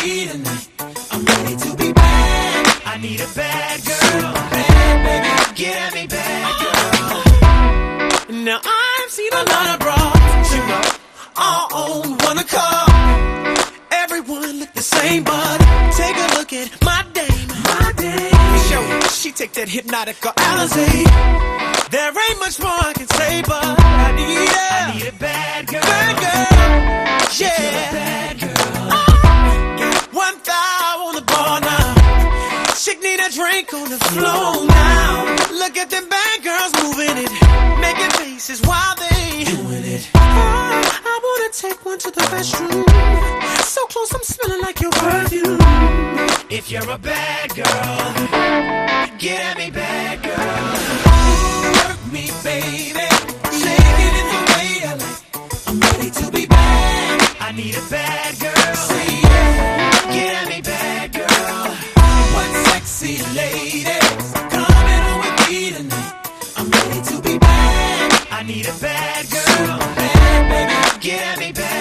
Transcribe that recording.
me tonight. I'm ready to be bad. I need a bad girl. Bad, baby, get at me, bad girl. Now I've seen a lot of broads, you know, all on one accord. Everyone look the same, but take a look at my dame. My dame. Show she take that hypnotic Alizé. There ain't much more I can say, but I need a bad girl. Bad girl, yeah. Bad girl. One thigh on the bar now. Chick need a drink on the floor now. Look at them bad girls moving it, making faces while they doing it. I wanna take one to the restroom. So close, I'm smelling like your perfume. If you're a bad girl, get at me, bad girl. Work me, baby. Shake it in the way I like. I'm ready to be bad. I need a bad girl. Say yeah. Get at me, bad girl. One sexy lady coming on with me tonight. I'm ready to be bad. I need a bad girl. Bad, baby. Get at me, bad.